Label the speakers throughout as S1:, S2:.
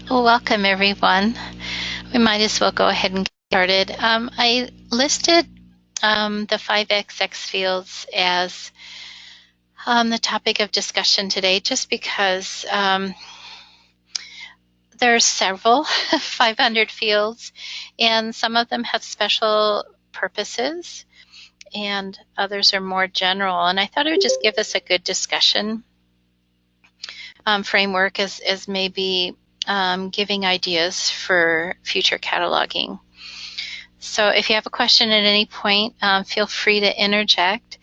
S1: Well, welcome everyone. We might as well go ahead and get started. I listed the 5XX fields as the topic of discussion today just because there are several 500 fields, and some of them have special purposes and others are more general. And I thought it would just give us a good discussion framework as maybe giving ideas for future cataloging. So if you have a question at any point, feel free to interject.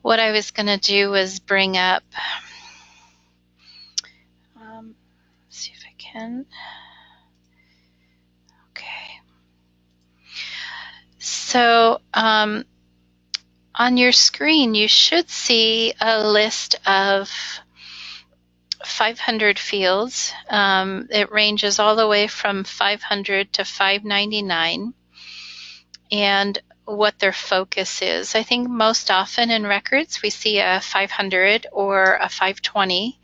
S1: What I was going to do was bring up, see if I can. Okay. So on your screen, you should see a list of 500 fields. It ranges all the way from 500 to 599. And what their focus is. I think most often in records we see a 500 or a 520.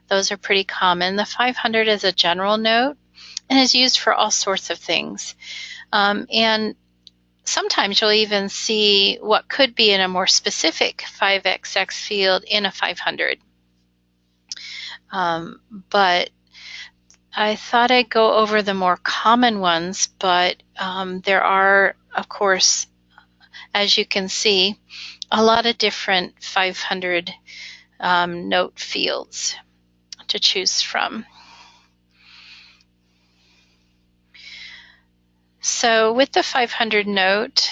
S1: Those are pretty common. The 500 is a general note and is used for all sorts of things. And sometimes you'll even see what could be in a more specific 5XX field in a 500. But I thought I'd go over the more common ones, but there are, of course, as you can see, a lot of different 500 note fields to choose from. So with the 500 note,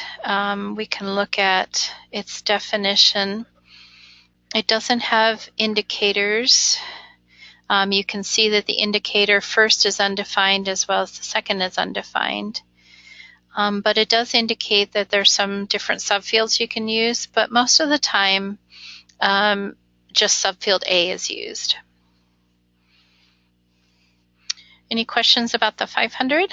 S1: we can look at its definition. It doesn't have indicators. You can see that the indicator first is undefined as well as the second is undefined. But it does indicate that there's some different subfields you can use, but most of the time just subfield A is used. Any questions about the 500?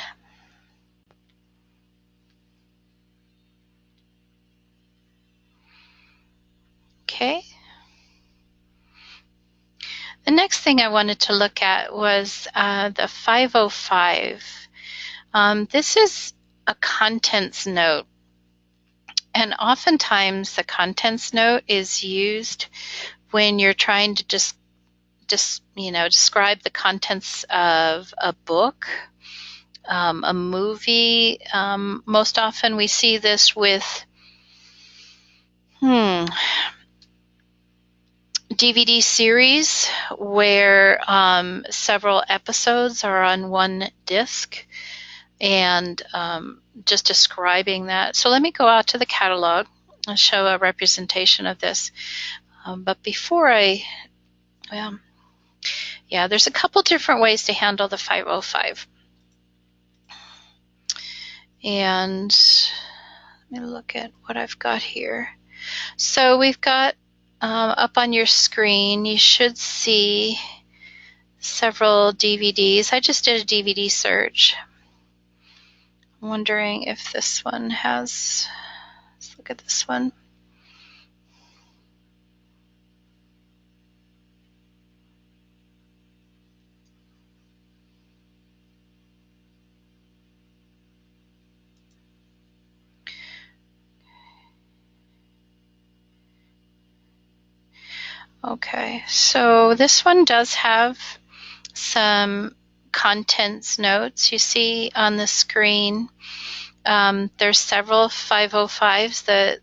S1: Okay. The next thing I wanted to look at was the 505. This is a contents note. And oftentimes the contents note is used when you're trying to describe the contents of a book, a movie. Most often we see this with DVD series where several episodes are on one disc, and just describing that. So let me go out to the catalog and show a representation of this. But before there's a couple different ways to handle the 505. And let me look at what I've got here. So we've got up on your screen, you should see several DVDs. I just did a DVD search. I'm wondering if this one has, let's look at this one. Okay, so this one does have some contents notes. You see on the screen there's several 505s.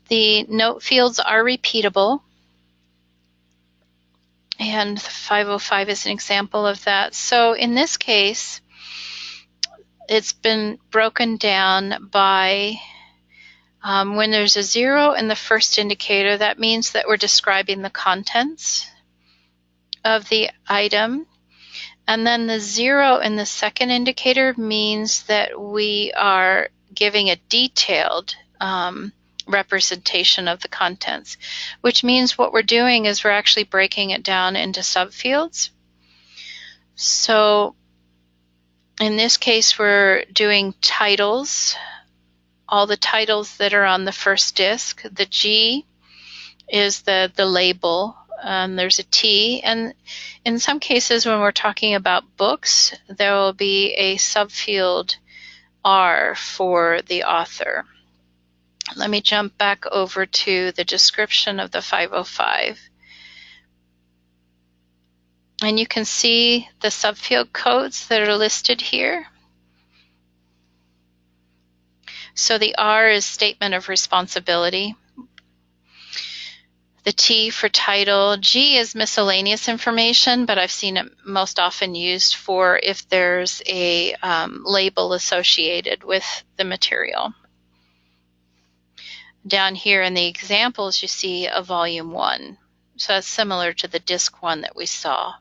S1: The note fields are repeatable, and the 505 is an example of that. So in this case, it's been broken down by when there's a 0 in the first indicator, that means that we're describing the contents of the item. And then the 0 in the second indicator means that we are giving a detailed representation of the contents, which means what we're doing is we're actually breaking it down into subfields. So in this case, we're doing titles, all the titles that are on the first disc. The G is the label there's a T, and in some cases when we're talking about books, there will be a subfield R for the author. Let me jump back over to the description of the 505. And you can see the subfield codes that are listed here. So the R is statement of responsibility. The T for title. G is miscellaneous information, but I've seen it most often used for if there's a label associated with the material. Down here in the examples, you see a volume 1. So that's similar to the disc 1 that we saw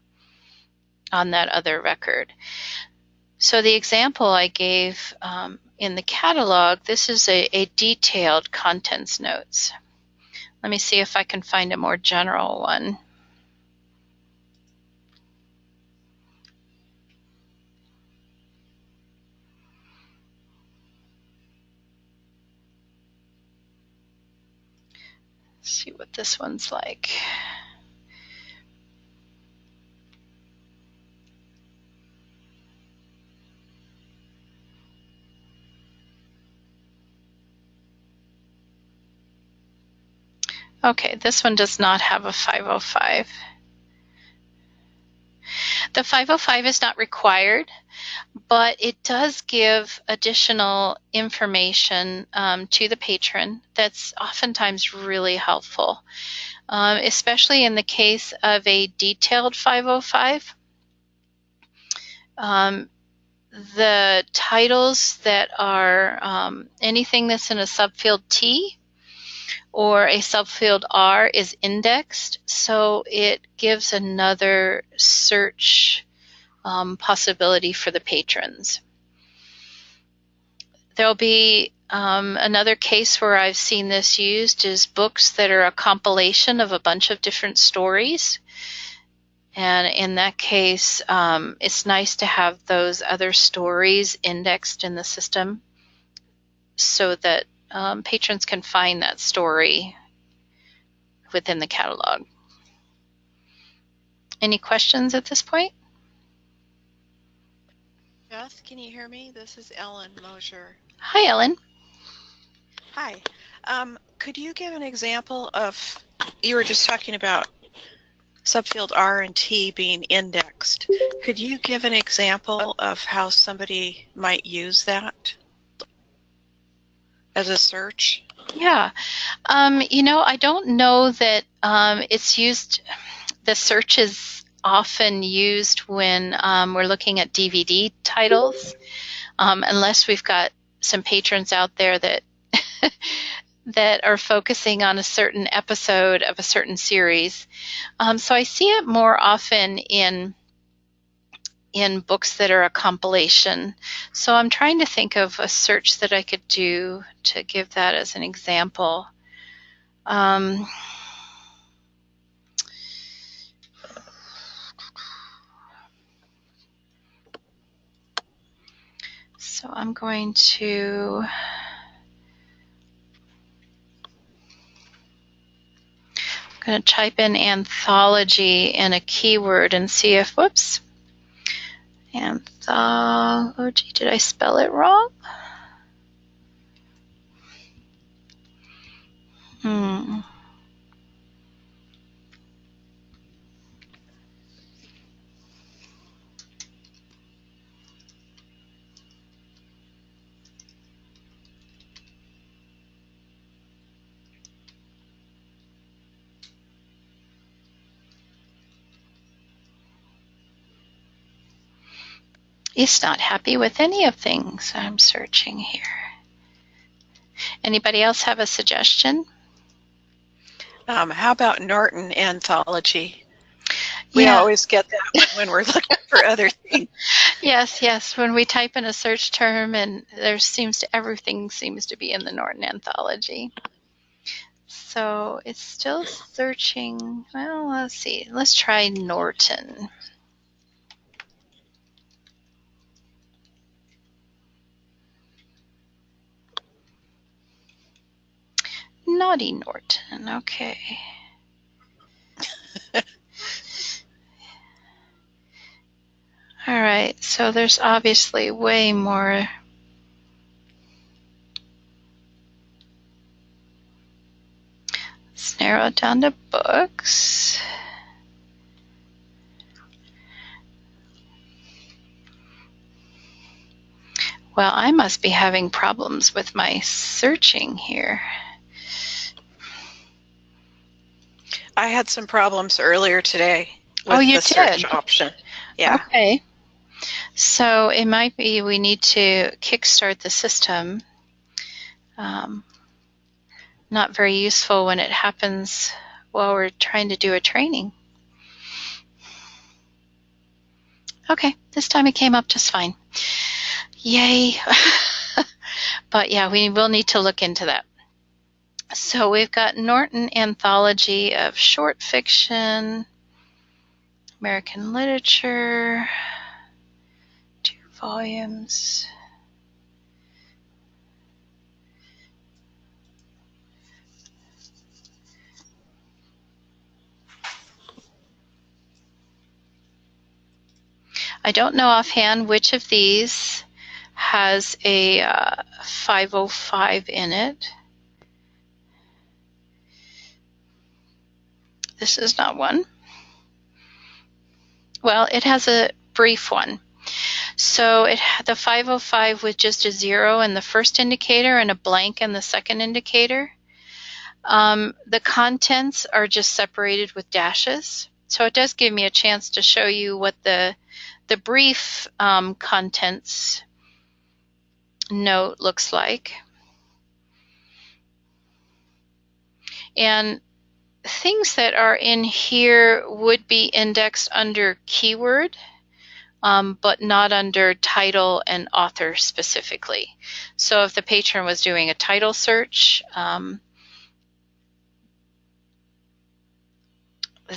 S1: on that other record. So the example I gave in the catalog, this is a detailed contents notes. Let me see if I can find a more general one. Let's see what this one's like. Okay, this one does not have a 505. The 505 is not required, but it does give additional information to the patron that's oftentimes really helpful, especially in the case of a detailed 505. The titles that are anything that's in a subfield T or a subfield R is indexed, so it gives another search possibility for the patrons. There'll be another case where I've seen this used is books that are a compilation of a bunch of different stories. And in that case, it's nice to have those other stories indexed in the system so that patrons can find that story within the catalog. Any questions at this point?
S2: Beth, can you hear me? This is Ellen Mosier.
S1: Hi, Ellen.
S2: Hi. Could you give an example of, you were just talking about subfield R and T being indexed. Could you give an example of how somebody might use that as a search?
S1: Yeah. I don't know that it's used, the search is often used when we're looking at DVD titles, unless we've got some patrons out there that that are focusing on a certain episode of a certain series. So I see it more often in books that are a compilation. So I'm trying to think of a search that I could do to give that as an example. So I'm going to type in anthology in a keyword and see if, whoops, anthology, did I spell it wrong? It's not happy with any of things I'm searching here. Anybody else have a suggestion?
S2: How about Norton Anthology? We always get that when we're looking for other things.
S1: Yes. When we type in a search term, and everything seems to be in the Norton Anthology. So it's still searching. Well, let's see. Let's try Norton. Naughty Norton. Okay. All right, so there's obviously way more. Let's narrow it down to books. Well, I must be having problems with my searching here.
S2: I had some problems earlier today with
S1: you
S2: the search
S1: did?
S2: option. Yeah.
S1: Okay. So it might be we need to kickstart the system. Not very useful when it happens while we're trying to do a training. Okay, this time it came up just fine. Yay. But yeah, we will need to look into that. So we've got Norton Anthology of Short Fiction, American Literature, 2 volumes. I don't know offhand which of these has a 505 in it. This is not one. Well, it has a brief one. So it had the 505 with just a 0 in the first indicator and a blank in the second indicator. The contents are just separated with dashes. So it does give me a chance to show you what the brief contents note looks like. And things that are in here would be indexed under keyword, but not under title and author specifically. So if the patron was doing a title search,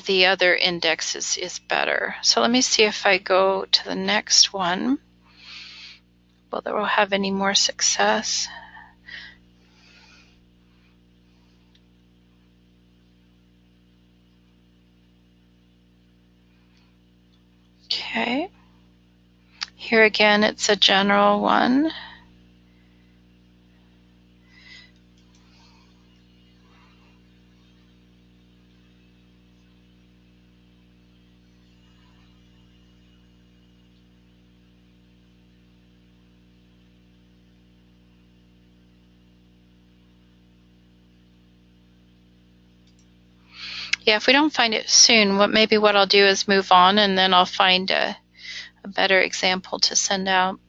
S1: the other index is better. So let me see if I go to the next one, whether we'll have any more success. Okay. Here again, it's a general one. Yeah, if we don't find it soon, maybe what I'll do is move on, and then I'll find a better example to send out.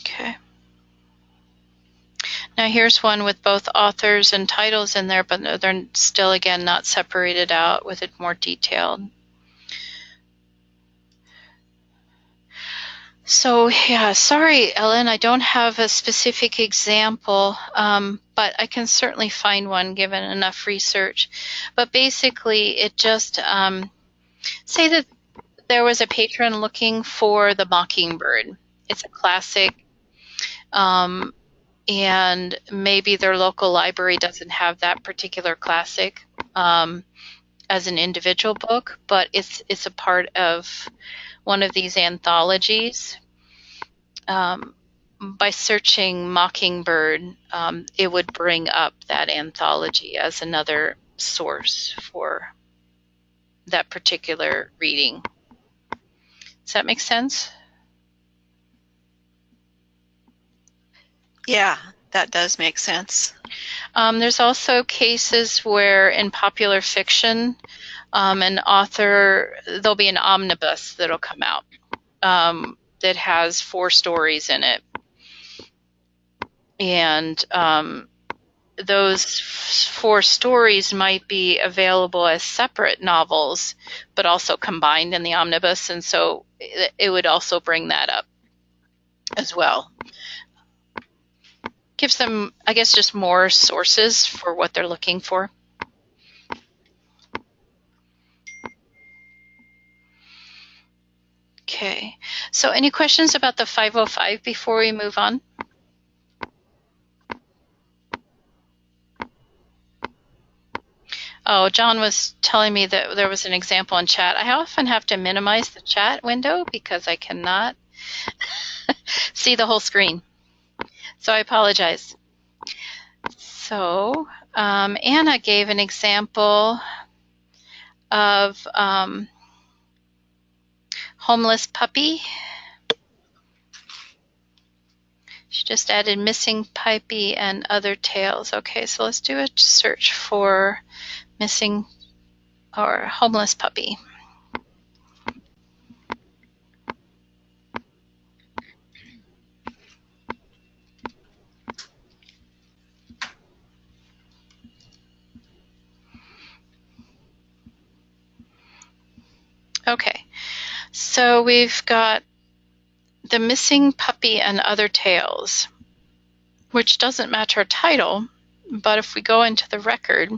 S1: Okay. Now here's one with both authors and titles in there, but they're still, again, not separated out with it more detailed. So yeah, sorry, Ellen, I don't have a specific example, but I can certainly find one given enough research. But basically, it just, say that there was a patron looking for The Mockingbird. It's a classic, and maybe their local library doesn't have that particular classic as an individual book, but it's a part of one of these anthologies. By searching Mockingbird, it would bring up that anthology as another source for that particular reading. Does that make sense?
S2: Yeah, that does make sense.
S1: There's also cases where in popular fiction, an author, there'll be an omnibus that'll come out. that has 4 stories in it. And those 4 stories might be available as separate novels, but also combined in the omnibus, and so it would also bring that up as well. Gives them, I guess, just more sources for what they're looking for. Okay, so any questions about the 505 before we move on? Oh, John was telling me that there was an example in chat. I often have to minimize the chat window because I cannot see the whole screen. So I apologize. So Anna gave an example of homeless puppy. She just added missing puppy and other tales. Okay, so let's do a search for missing or homeless puppy. Okay, so we've got the missing puppy and other tales, which doesn't match our title, but if we go into the record,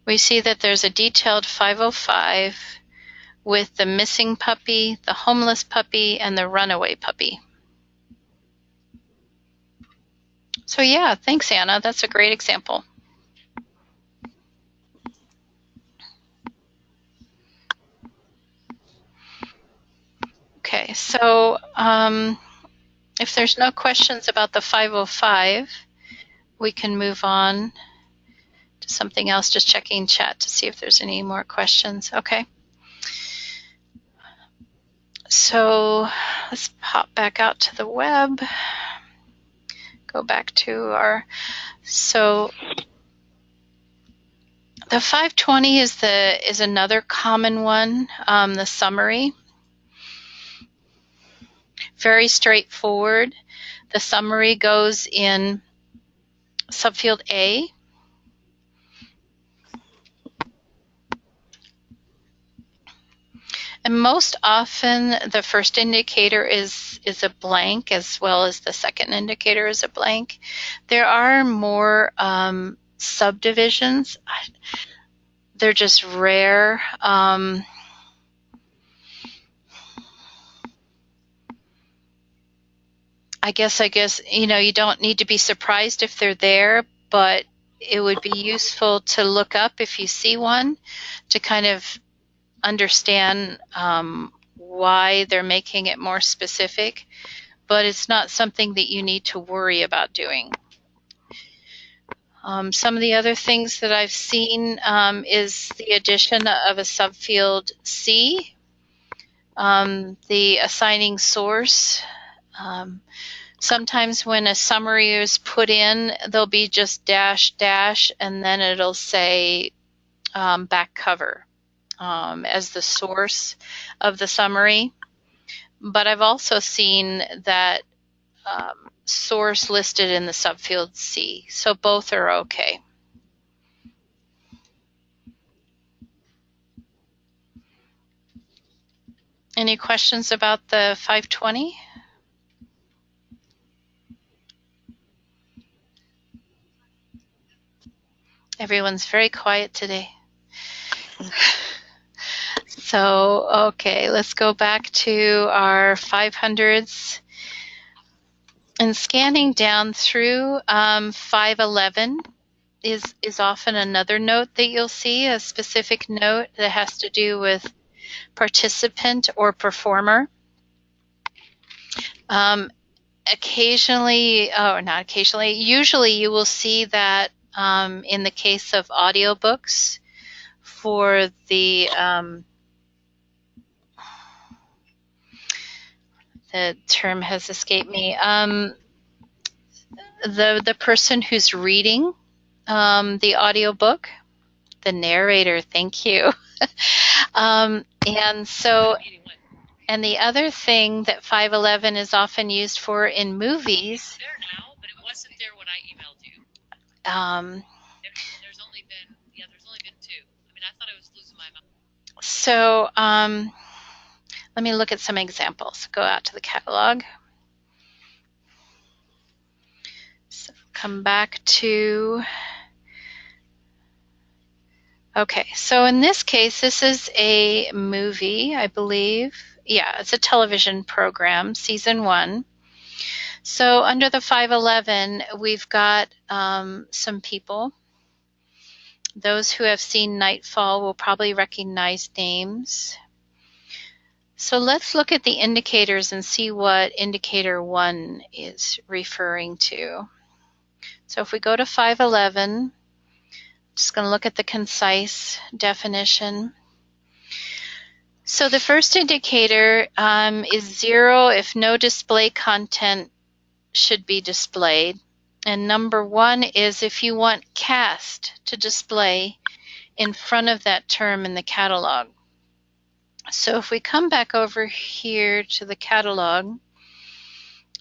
S1: we see that there's a detailed 505 with the missing puppy, the homeless puppy, and the runaway puppy. So yeah, thanks, Anna. That's a great example. Okay, so if there's no questions about the 505, we can move on to something else, just checking chat to see if there's any more questions. Okay. So let's pop back out to the web. Go back to our, so the 520 is another common one, the summary. Very straightforward. The summary goes in subfield A. And most often the first indicator is a blank, as well as the second indicator is a blank. There are more subdivisions. They're just rare. I guess, you know, you don't need to be surprised if they're there, but it would be useful to look up if you see one to kind of understand why they're making it more specific, but it's not something that you need to worry about doing. Some of the other things that I've seen is the addition of a subfield C, the assigning source. Sometimes when a summary is put in, there'll be just dash dash, and then it'll say back cover as the source of the summary. But I've also seen that source listed in the subfield C, so both are okay. Any questions about the 520? Everyone's very quiet today. So, okay, let's go back to our 500s. And scanning down through 511 is often another note that you'll see, a specific note that has to do with participant or performer. Occasionally, or not occasionally, usually you will see that in the case of audiobooks for the the term has escaped me. The person who's reading the audiobook, the narrator, thank you. And so, and the other thing that 511 is often used for in movies.
S3: There now, but it wasn't there when I emailed you. There's only been 2. I mean, I thought I was losing my mind.
S1: So let me look at some examples. Go out to the catalog. So come back to, okay, so in this case, this is a movie, I believe. Yeah, it's a television program, season 1. So under the 511, we've got some people. Those who have seen Nightfall will probably recognize names. So let's look at the indicators and see what indicator 1 is referring to. So if we go to 511, just going to look at the concise definition. So the first indicator is 0 if no display content should be displayed. And number 1 is if you want cast to display in front of that term in the catalog. So if we come back over here to the catalog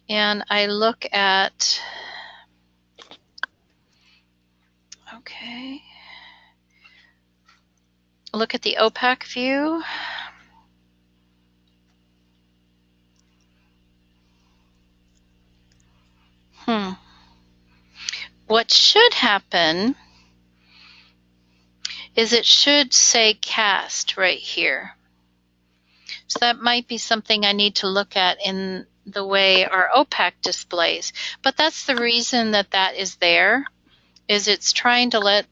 S1: and I look at, okay, look at the OPAC view. What should happen is it should say cast right here. So that might be something I need to look at in the way our OPAC displays. But that's the reason that that is there, is it's trying to let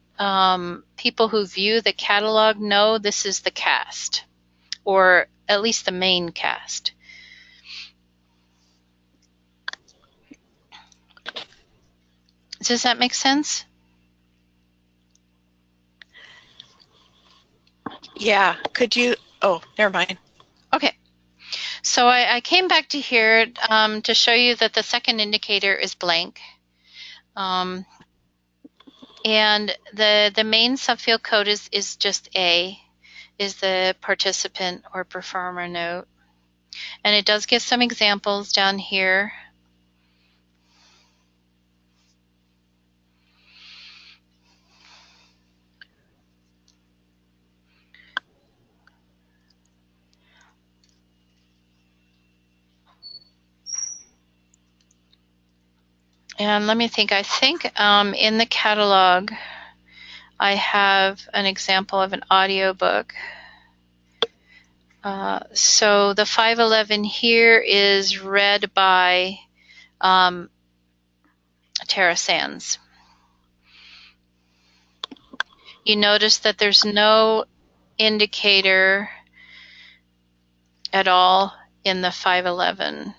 S1: people who view the catalog know this is the cast, or at least the main cast. Does that make sense?
S2: Yeah. Could you? Oh, never mind.
S1: Okay. So I came back to here to show you that the second indicator is blank. And the main subfield code is just A, is the participant or performer note. And it does give some examples down here. And let me think, I think in the catalog I have an example of an audiobook. So the 511 here is read by Tara Sands. You notice that there's no indicator at all in the 511.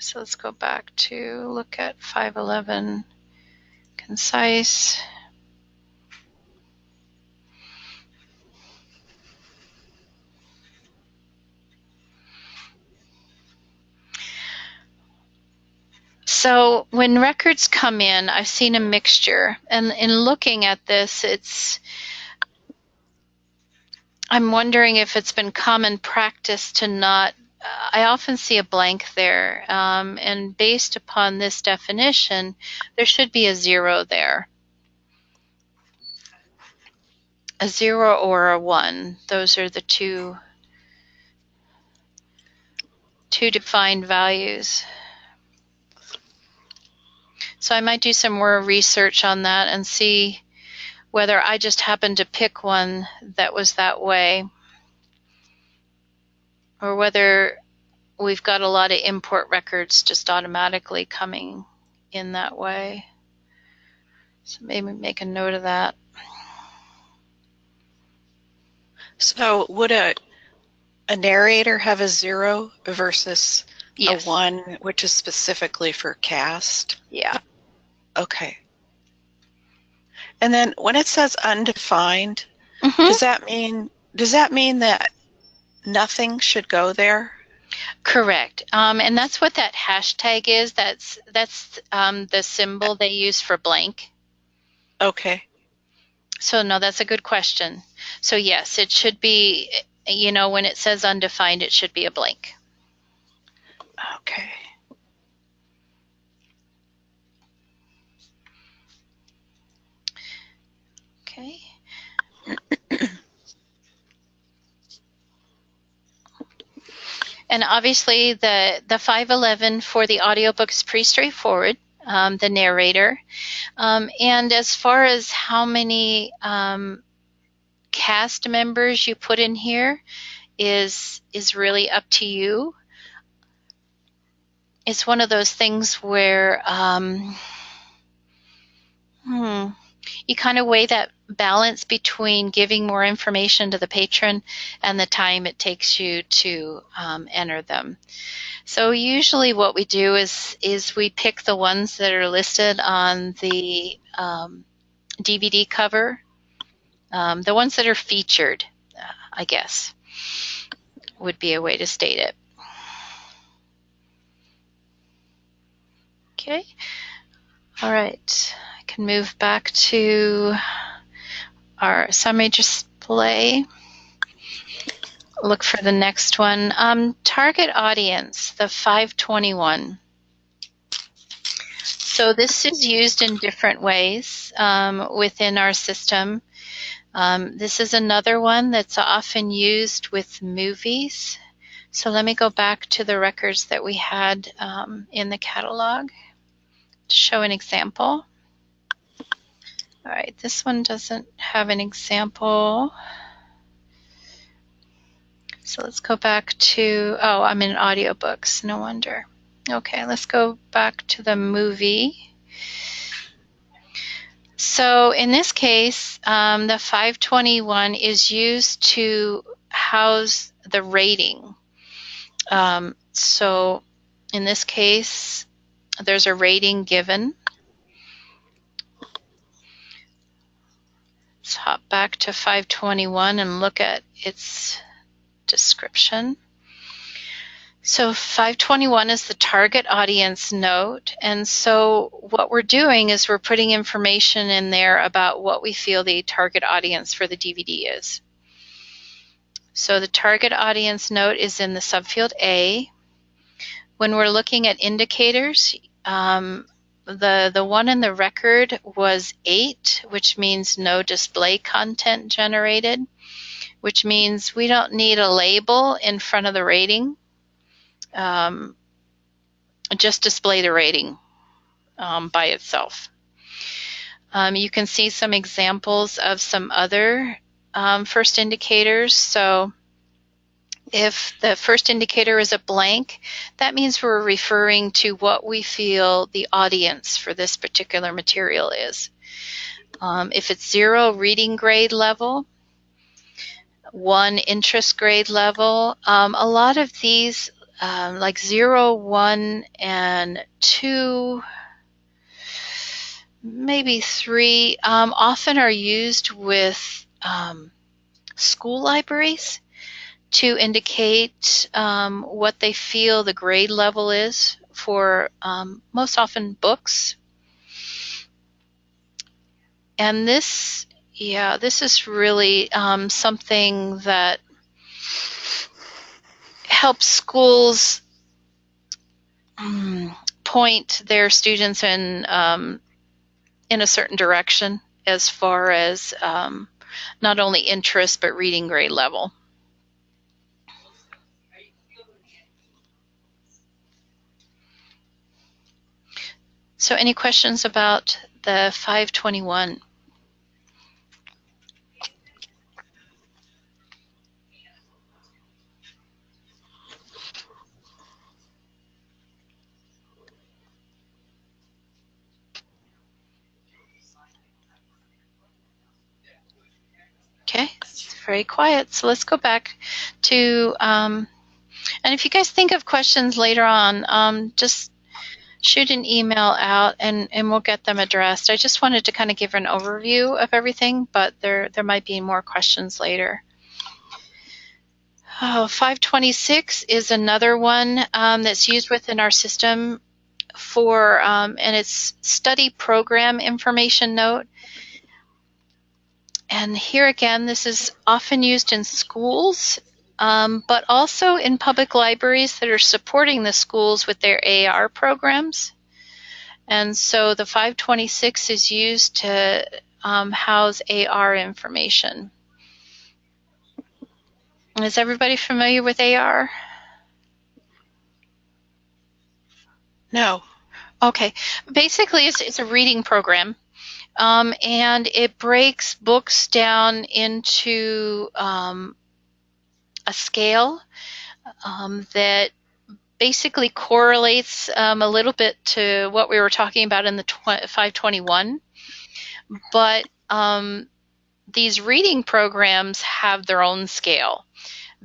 S1: So let's go back to look at 511 concise. So when records come in, I've seen a mixture, and in looking at this, I'm wondering if it's been common practice to not, I often see a blank there, and based upon this definition, there should be a 0 there. A 0 or a 1, those are the two defined values. So I might do some more research on that and see whether I just happened to pick one that was that way, or whether we've got a lot of import records just automatically coming in that way. So maybe make a note of that.
S2: So would a narrator have a 0 versus
S1: Yes.
S2: a 1, which is specifically for cast?
S1: Yeah.
S2: Okay. And then when it says undefined,
S1: Mm-hmm.
S2: does that mean that nothing should go there?
S1: Correct. And that's what that hashtag is. That's the symbol they use for blank.
S2: Okay.
S1: So no, that's a good question. So yes, it should be, when it says undefined, it should be a blank.
S2: Okay.
S1: Okay. And obviously the 511 for the audiobook is pretty straightforward, the narrator. And as far as how many cast members you put in here is really up to you. It's one of those things where you kind of weigh that balance between giving more information to the patron and the time it takes you to enter them. So usually what we do is we pick the ones that are listed on the DVD cover, the ones that are featured, I guess, would be a way to state it. Okay. All right. I can move back to our summary display. Look for the next one. Target audience, the 521. So this is used in different ways within our system. This is another one that's often used with movies. So let me go back to the records that we had in the catalog to show an example. All right, this one doesn't have an example. So let's go back to, oh, I'm in audiobooks, no wonder. Okay, let's go back to the movie. So in this case, the 521 is used to house the rating. So in this case, there's a rating given. Let's hop back to 521 and look at its description. So 521 is the target audience note, and so what we're doing is we're putting information in there about what we feel the target audience for the DVD is. So the target audience note is in the subfield A. When we're looking at indicators, the one in the record was 8, which means no display content generated, which means we don't need a label in front of the rating. Just display the rating by itself. You can see some examples of some other first indicators. So if the first indicator is a blank, that means we're referring to what we feel the audience for this particular material is. If it's 0, reading grade level, 1, interest grade level, a lot of these like 0, 1, and 2, maybe 3, often are used with school libraries to indicate what they feel the grade level is for most often books. And this is really something that helps schools point their students in a certain direction as far as not only interest but reading grade level. So any questions about the 521? Okay, it's very quiet. So let's go back to, and if you guys think of questions later on, just shoot an email out and we'll get them addressed. I just wanted to kind of give an overview of everything, but there might be more questions later. Oh, 526 is another one that's used within our system for, and it's study program information note. And here again, this is often used in schools, but also in public libraries that are supporting the schools with their AR programs. And so the 526 is used to house AR information. Is everybody familiar with AR?
S2: No.
S1: Okay. Basically, it's a reading program. And it breaks books down into a scale that basically correlates a little bit to what we were talking about in the 521. But these reading programs have their own scale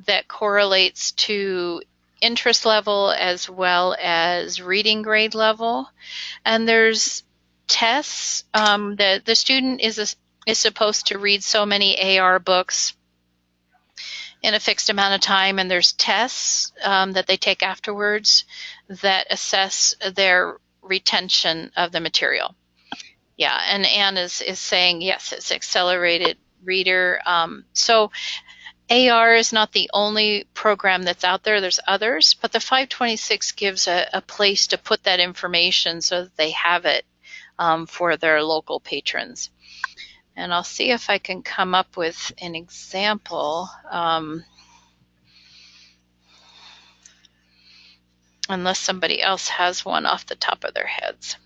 S1: that correlates to interest level as well as reading grade level. And there's tests that the student is supposed to read so many AR books in a fixed amount of time, and there's tests that they take afterwards that assess their retention of the material. Yeah, and Anne is saying yes, it's accelerated reader. So AR is not the only program that's out there. There's others, but the 526 gives a place to put that information so that they have it for their local patrons. And I'll see if I can come up with an example, unless somebody else has one off the top of their heads.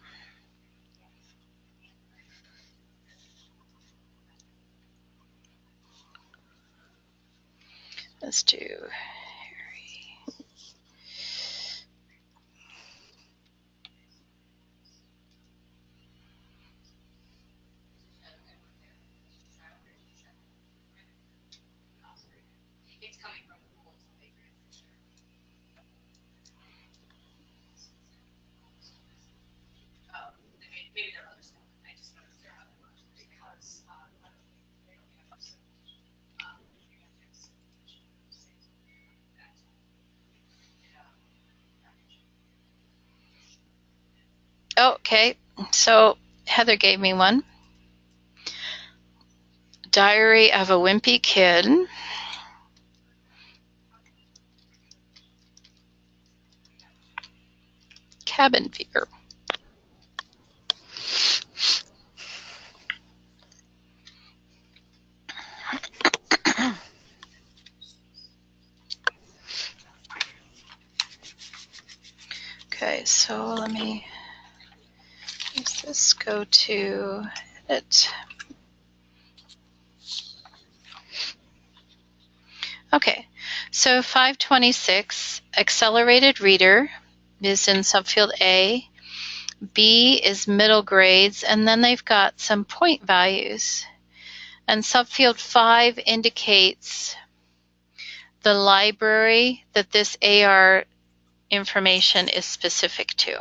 S1: Let's do Harry. Okay, so Heather gave me one. Diary of a Wimpy Kid. Cabin fever. Okay, so let me use this, go to edit. Okay, so 526, accelerated reader is in subfield A. B is middle grades, and then they've got some point values. And subfield 5 indicates the library that this AR information is specific to.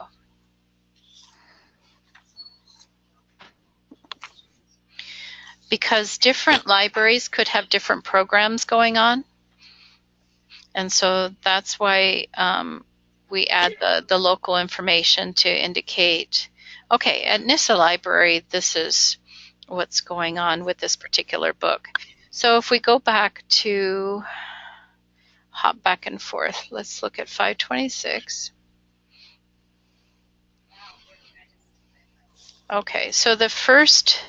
S1: Because different libraries could have different programs going on. And so that's why we add the local information to indicate, okay, at NISA Library, this is what's going on with this particular book. So if we go back to, hop back and forth, let's look at 526. Okay, so the first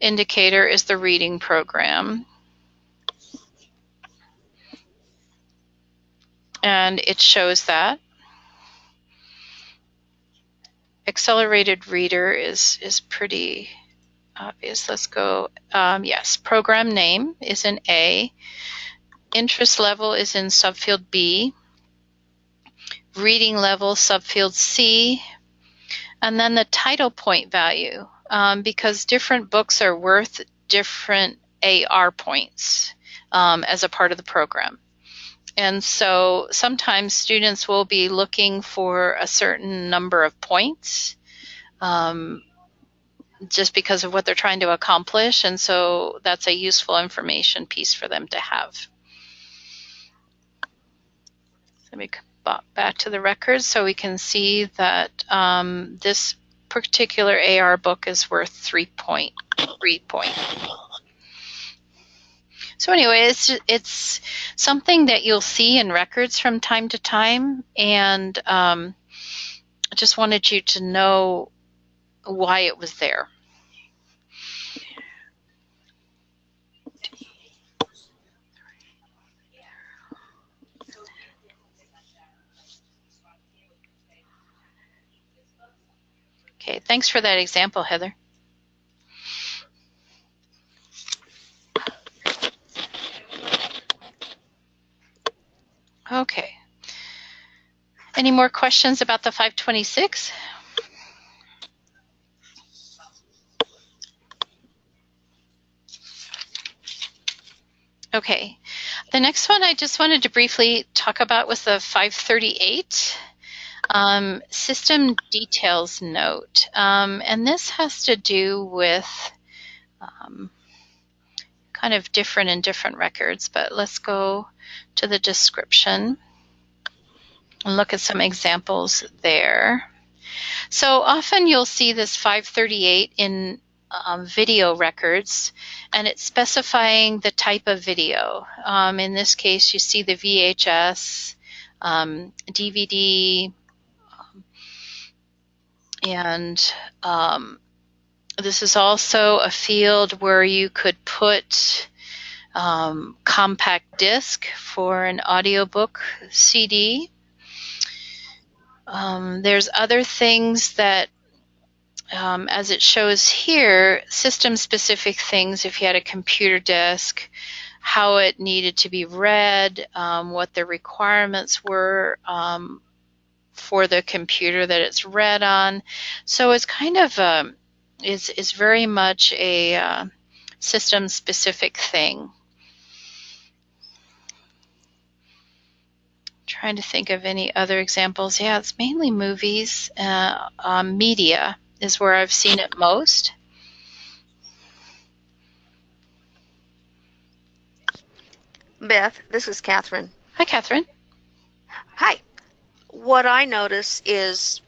S1: indicator is the reading program. And it shows that. Accelerated reader is pretty obvious. Let's go, yes, program name is in A. Interest level is in subfield B. Reading level, subfield C. And then the title point value, because different books are worth different AR points as a part of the program. And so sometimes students will be looking for a certain number of points just because of what they're trying to accomplish. And so that's a useful information piece for them to have. Let me back to the records so we can see that this particular AR book is worth 3.3 points. So anyway, it's something that you'll see in records from time to time, and I just wanted you to know why it was there. Okay, thanks for that example, Heather. Okay. Any more questions about the 526? Okay. The next one I just wanted to briefly talk about was the 538 system details note. And this has to do with kind of different in different records, but let's go to the description and look at some examples there. So often you'll see this 538 in video records, and it's specifying the type of video. In this case, you see the VHS, DVD, and this is also a field where you could put compact disc for an audiobook CD. There's other things that, as it shows here, system-specific things. If you had a computer disk, how it needed to be read, what the requirements were for the computer that it's read on. So it's kind of is very much a system-specific thing. Trying to think of any other examples. Yeah, it's mainly movies. Media is where I've seen it most.
S4: Beth, this is Catherine.
S1: Hi, Catherine.
S4: Hi. What I notice is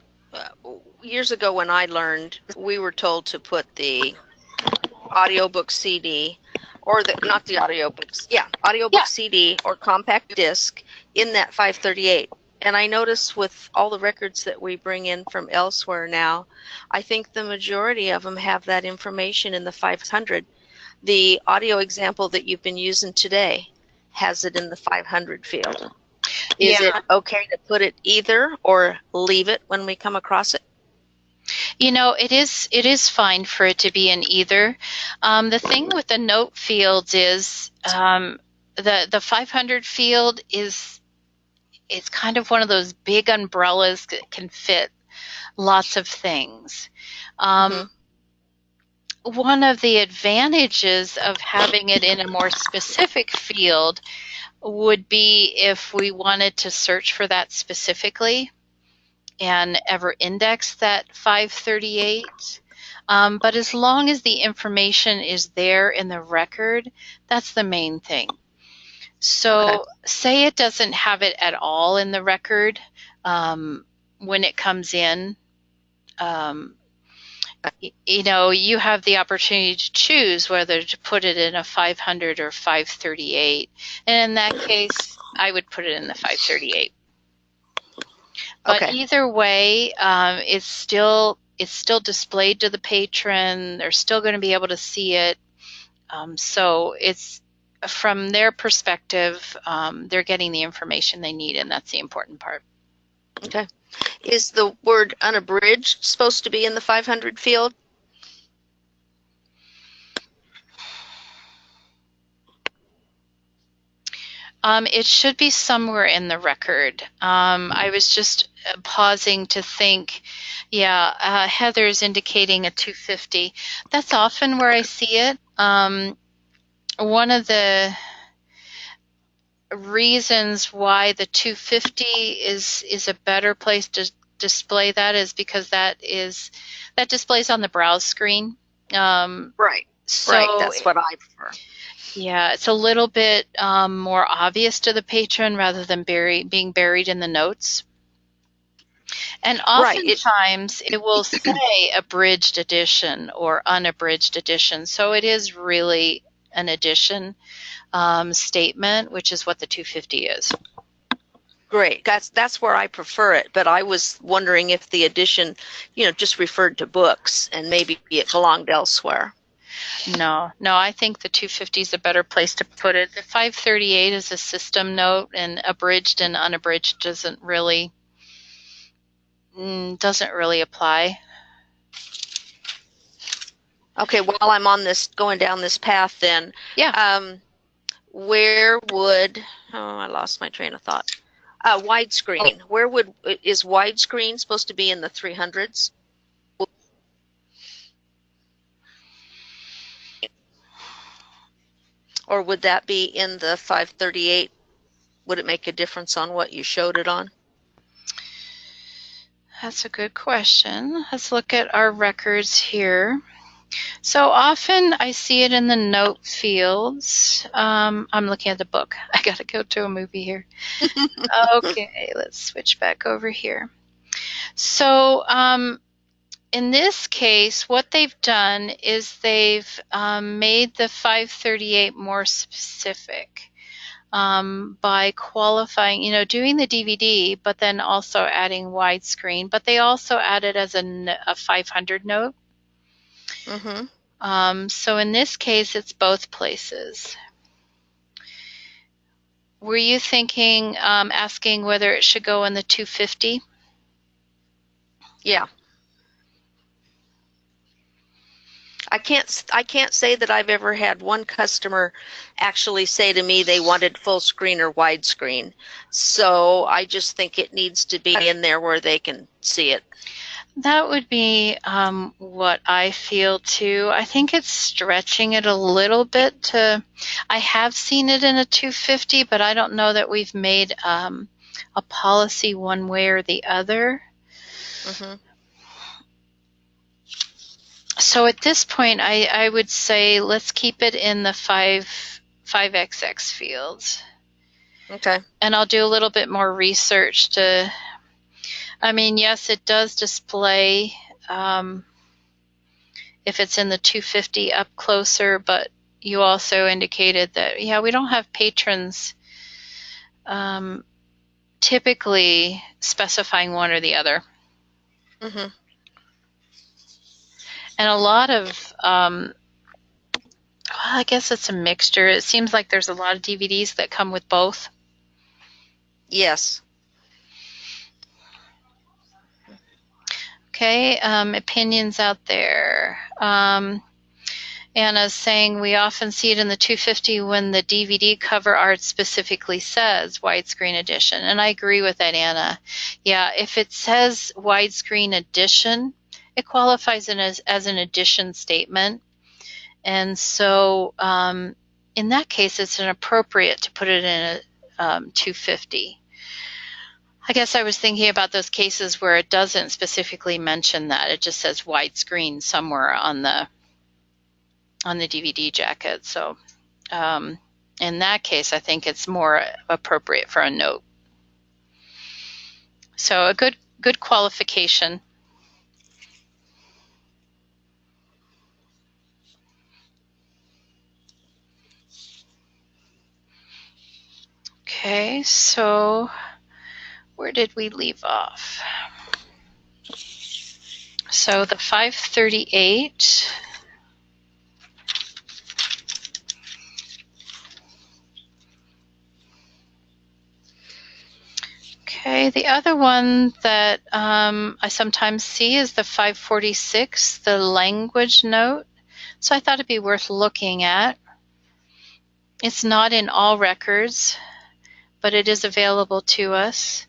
S4: years ago when I learned, we were told to put the audiobook CD or not the audiobooks, audiobook CD or compact disc in that 538. And I notice with all the records that we bring in from elsewhere now, I think the majority of them have that information in the 500. The audio example that you've been using today has it in the 500 field. Is it okay to put it either or leave it when we come across it?
S1: You know, it is fine for it to be in either. The thing with the note fields is the 500 field is kind of one of those big umbrellas that can fit lots of things. One of the advantages of having it in a more specific field would be if we wanted to search for that specifically and ever index that 538. But as long as the information is there in the record, that's the main thing. So say it doesn't have it at all in the record when it comes in. You know, you have the opportunity to choose whether to put it in a 500 or 538. And in that case, I would put it in the 538. But either way, it's still displayed to the patron. They're still going to be able to see it. So it's, from their perspective, they're getting the information they need, and that's the important part.
S4: Okay. Is the word unabridged supposed to be in the 500 field?
S1: It should be somewhere in the record. I was just pausing to think, Heather's indicating a 250. That's often where I see it. One of the reasons why the 250 is a better place to display that is because that displays on the browse screen.
S4: Right.
S1: So
S4: Right, that's what I prefer.
S1: yeah, it's a little bit more obvious to the patron rather than being buried in the notes. And
S4: Right.
S1: oftentimes it will say abridged edition or unabridged edition. So it is really an edition statement, which is what the 250 is.
S4: Great. That's where I prefer it. But I was wondering if the edition, just referred to books and maybe it belonged elsewhere.
S1: No, I think the 250 is a better place to put it. The 538 is a system note, and abridged and unabridged doesn't really apply.
S4: Okay, while I'm on this, going down this path then.
S1: Yeah.
S4: Where would, I lost my train of thought. Widescreen. Is widescreen supposed to be in the 300s? Or would that be in the 538? Would it make a difference on what you showed it on?
S1: That's a good question. Let's look at our records here. So often I see it in the note fields. I'm looking at the book. I got to go to a movie here. Okay, let's switch back over here. So in this case, what they've done is they've made the 538 more specific by qualifying, doing the DVD, but then also adding widescreen. But they also added as a 500 note.
S4: Mm-hmm.
S1: So in this case, it's both places. Were you thinking, asking whether it should go in the 250?
S4: Yeah. I can't say that I've ever had one customer actually say to me they wanted full screen or widescreen. So I just think it needs to be in there where they can see it.
S1: That would be what I feel too. I think it's stretching it a little bit to, I have seen it in a 250, but I don't know that we've made a policy one way or the other.
S4: Mm-hmm.
S1: So at this point, I would say let's keep it in the 5XX fields.
S4: Okay.
S1: And I'll do a little bit more research to, yes, it does display if it's in the 250 up closer, but you also indicated that, we don't have patrons typically specifying one or the other.
S4: Mm-hmm.
S1: And a lot of, I guess it's a mixture. It seems like there's a lot of DVDs that come with both.
S4: Yes.
S1: Okay, opinions out there. Anna's saying we often see it in the 250 when the DVD cover art specifically says widescreen edition. And I agree with that, Anna. Yeah, if it says widescreen edition, it qualifies as an edition statement. And so in that case, it's inappropriate to put it in a 250. I guess I was thinking about those cases where it doesn't specifically mention that. It just says widescreen somewhere on the DVD jacket. So in that case, I think it's more appropriate for a note. So a good qualification. Okay, so where did we leave off? So the 538. Okay, the other one that I sometimes see is the 546, the language note. So I thought it'd be worth looking at. It's not in all records, but it is available to us.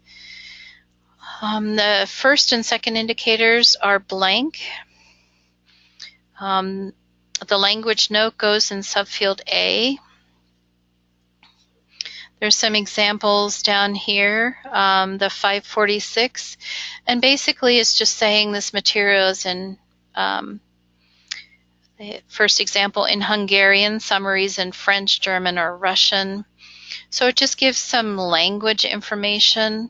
S1: The first and second indicators are blank. The language note goes in subfield A. There's some examples down here, the 546, and basically it's just saying this material is in, First example, in Hungarian, summaries in French, German, or Russian. So it just gives some language information.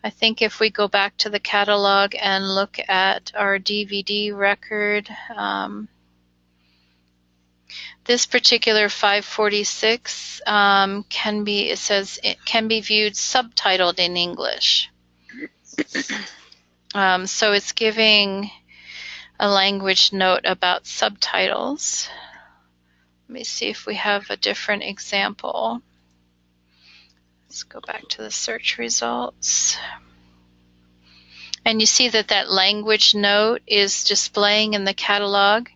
S1: I think if we go back to the catalog and look at our DVD record, this particular 546 can be, it says it can be viewed subtitled in English. So it's giving a language note about subtitles. Let me see if we have a different example. Let's go back to the search results. And you see that that language note is displaying in the catalog,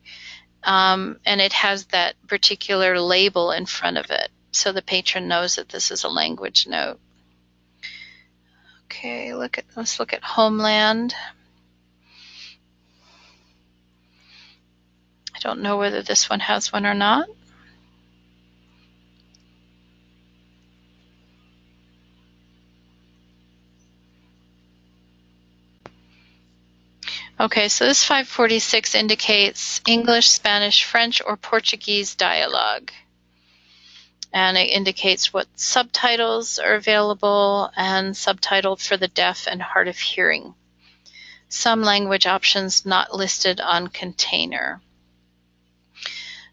S1: and it has that particular label in front of it, so the patron knows that this is a language note. Okay, let's look at Homeland. I don't know whether this one has one or not. Okay, so this 546 indicates English, Spanish, French, or Portuguese dialogue. And it indicates what subtitles are available and subtitled for the deaf and hard of hearing. Some language options not listed on container.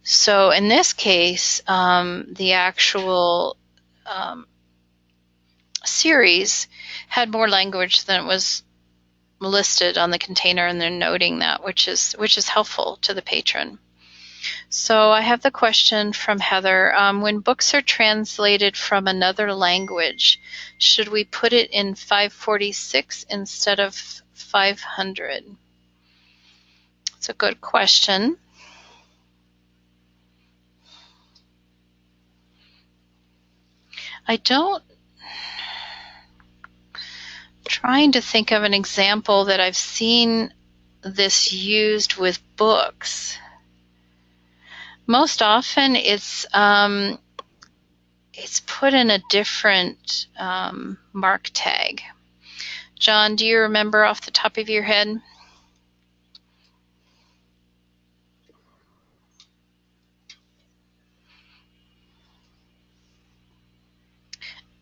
S1: So in this case, the actual series had more language than it was listed on the container, and they're noting that, which is helpful to the patron. So I have the question from Heather. When books are translated from another language, should we put it in 546 instead of 500? It's a good question. Trying to think of an example that I've seen this used with books. Most often it's put in a different mark tag. John, do you remember off the top of your head?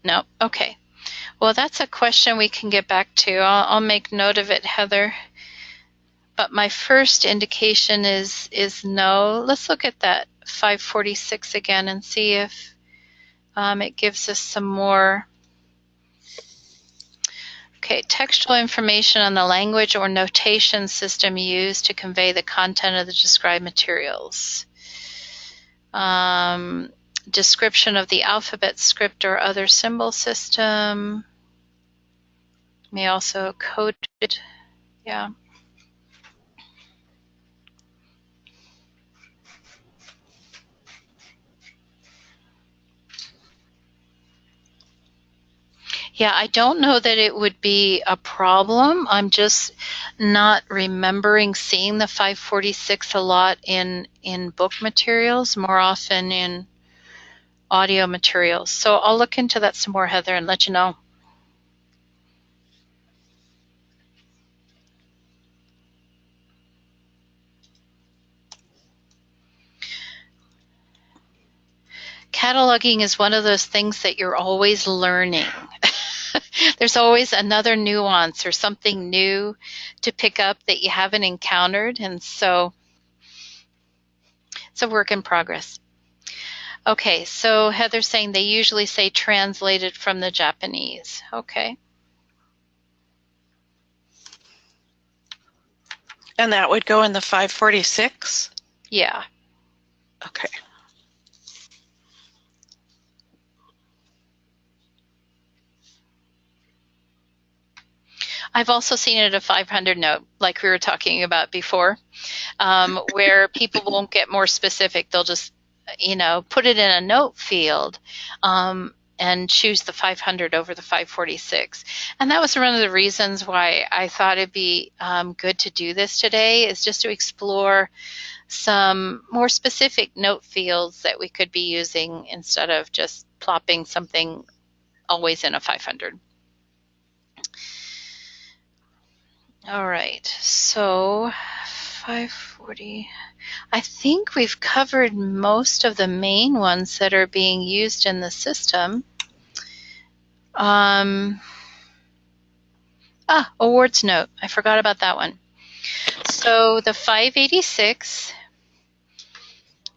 S1: No? Okay. Well, that's a question we can get back to. I'll make note of it, Heather. But my first indication is no. Let's look at that 546 again and see if it gives us some more. Okay, textual information on the language or notation system used to convey the content of the described materials. Description of the alphabet, script, or other symbol system. May also code it. Yeah. Yeah, I don't know that it would be a problem. I'm just not remembering seeing the 546 a lot in book materials, more often in audio materials. So I'll look into that some more, Heather, and let you know. Cataloging is one of those things that you're always learning. There's always another nuance or something new to pick up that you haven't encountered, and so it's a work in progress. Okay, so Heather's saying they usually say translated from the Japanese. Okay.
S2: And that would go in the 546?
S1: Yeah.
S2: Okay.
S1: I've also seen it a 500 note, like we were talking about before, where people won't get more specific. They'll just, put it in a note field and choose the 500 over the 546. And that was one of the reasons why I thought it'd be good to do this today, is just to explore some more specific note fields that we could be using instead of just plopping something always in a 500. All right, so 540. I think we've covered most of the main ones that are being used in the system. Awards note. I forgot about that one. So the 586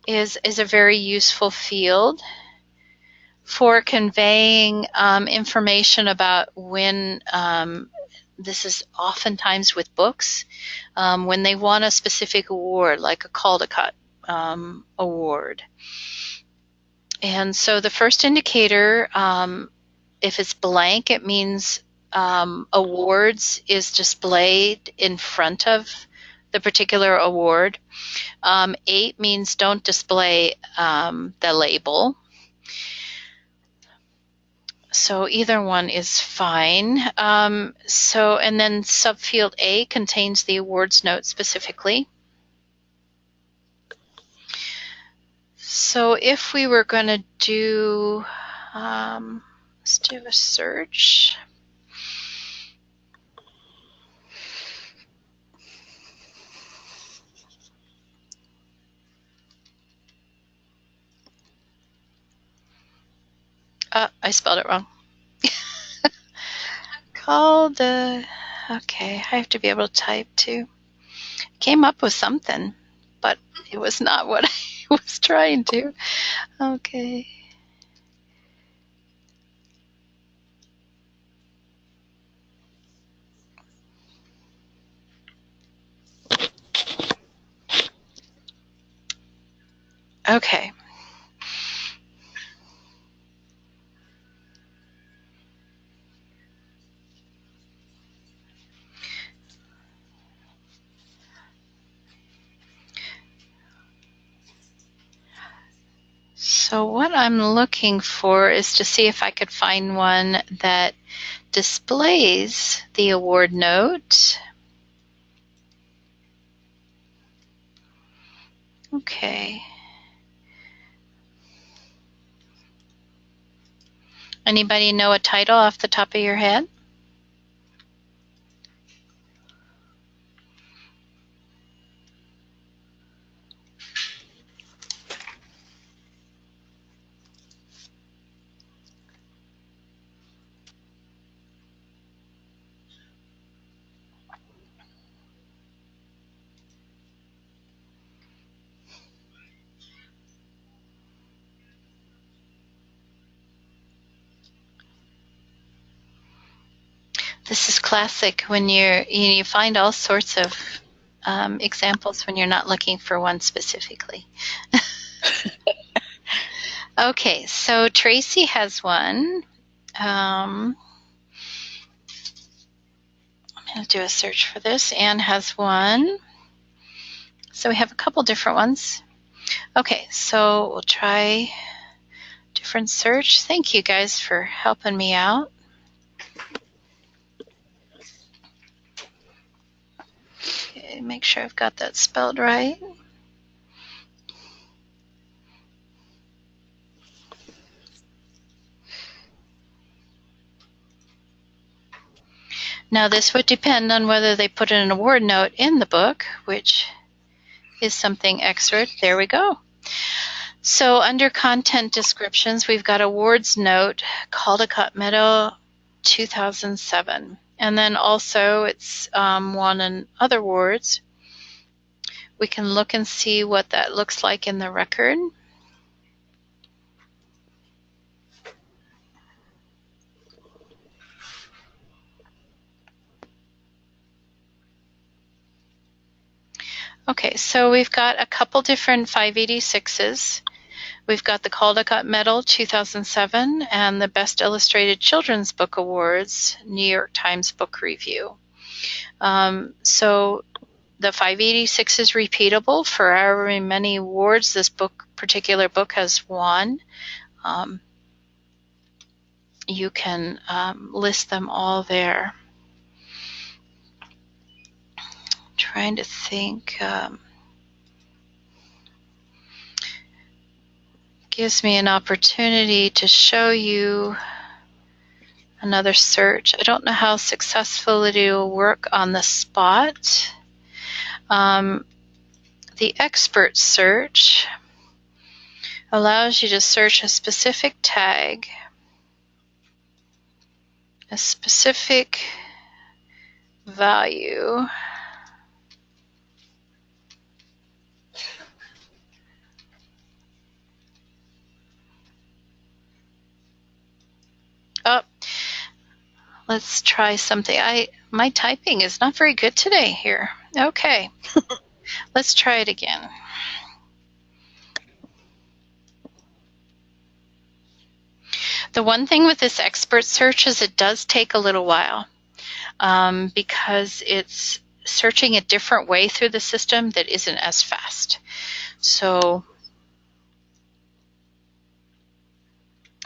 S1: is a very useful field for conveying information about when, this is oftentimes with books, when they want a specific award, like a Caldecott award. And so the first indicator, if it's blank, it means awards is displayed in front of the particular award. 8 means don't display the label. So either one is fine. And then subfield A contains the awards note specifically. So if we were going to do, let's do a search. I spelled it wrong. Okay, I have to be able to type too. Came up with something, but it was not what I was trying to. Okay. Okay. So what I'm looking for is to see if I could find one that displays the award note. Okay. Anybody know a title off the top of your head? This is classic when you find all sorts of examples when you're not looking for one specifically. Okay, so Tracy has one. I'm going to do a search for this. Anne has one. So we have a couple different ones. Okay, so we'll try different search. Thank you guys for helping me out. Okay, make sure I've got that spelled right. Now this would depend on whether they put an award note in the book, which is something extra. There we go. So under content descriptions, we've got awards note, Caldecott Medal 2007. And then also it's won in other awards. We can look and see what that looks like in the record. Okay, so we've got a couple different 586s. We've got the Caldecott Medal 2007 and the Best Illustrated Children's Book Awards, New York Times Book Review. So the 586 is repeatable for however many awards this particular book has won. You can list them all there. Trying to think. Gives me an opportunity to show you another search. I don't know how successful it will work on the spot. The expert search allows you to search a specific tag, a specific value, oh, let's try something. My typing is not very good today here. Okay, let's try it again. The one thing with this expert search is it does take a little while because it's searching a different way through the system that isn't as fast. So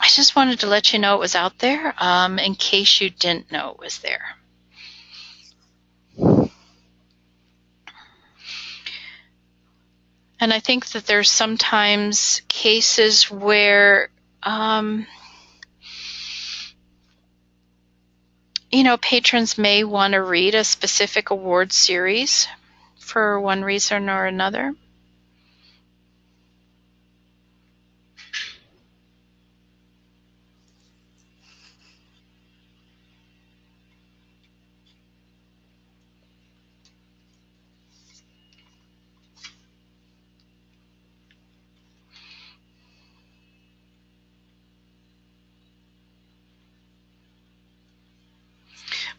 S1: I just wanted to let you know it was out there in case you didn't know it was there. And I think that there's sometimes cases where you know, patrons may want to read a specific award series for one reason or another.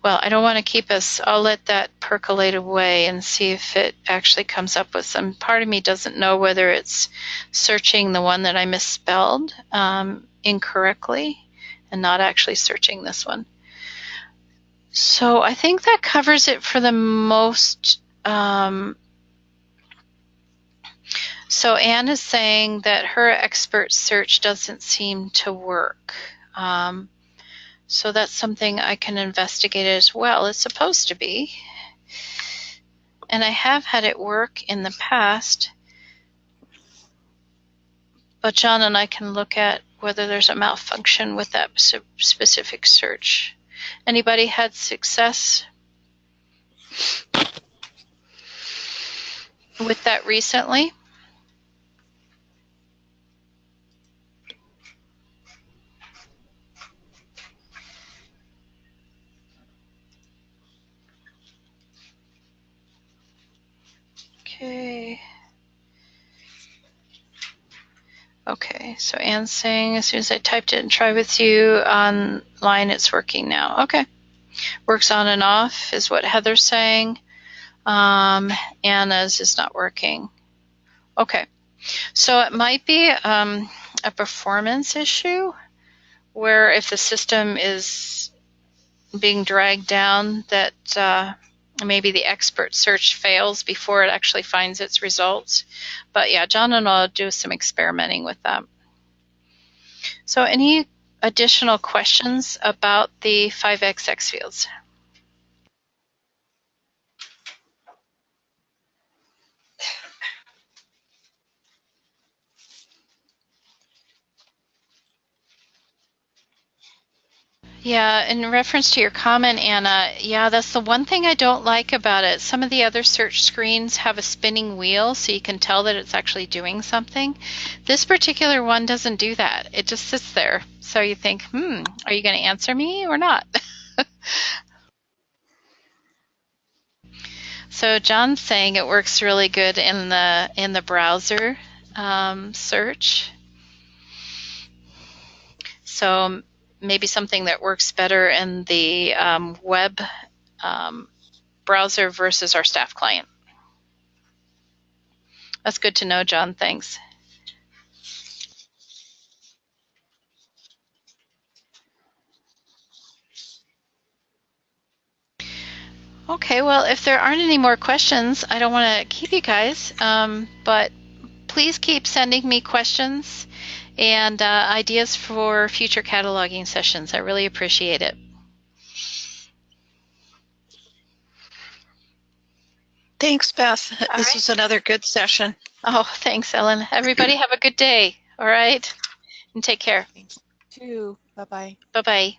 S1: Well, I don't want to keep us, I'll let that percolate away and see if it actually comes up with some. Part of me doesn't know whether it's searching the one that I misspelled incorrectly and not actually searching this one. So I think that covers it for the most. So Anne is saying that her expert search doesn't seem to work. So that's something I can investigate as well. It's supposed to be. And I have had it work in the past. But John and I can look at whether there's a malfunction with that specific search. Anybody had success with that recently? Okay. Okay, so Anne's saying as soon as I typed it and try with you online, it's working now. Okay. Works on and off is what Heather's saying. Anna's is not working. Okay. So it might be a performance issue where if the system is being dragged down that maybe the expert search fails before it actually finds its results. But yeah, John and I'll do some experimenting with that. So any additional questions about the 5XX fields? Yeah, in reference to your comment, Anna, yeah, that's the one thing I don't like about it. Some of the other search screens have a spinning wheel, so you can tell that it's actually doing something. This particular one doesn't do that. It just sits there. So you think, are you going to answer me or not? So John's saying it works really good in the browser search. So maybe something that works better in the web browser versus our staff client. That's good to know, John. Thanks. Okay, well, if there aren't any more questions, I don't want to keep you guys, but please keep sending me questions and ideas for future cataloging sessions. I really appreciate it.
S2: Thanks, Beth. This was another good session.
S1: Oh, thanks, Ellen. Everybody have a good day. All right. And take care.
S5: Thanks. Too. Bye-bye.
S1: Bye-bye.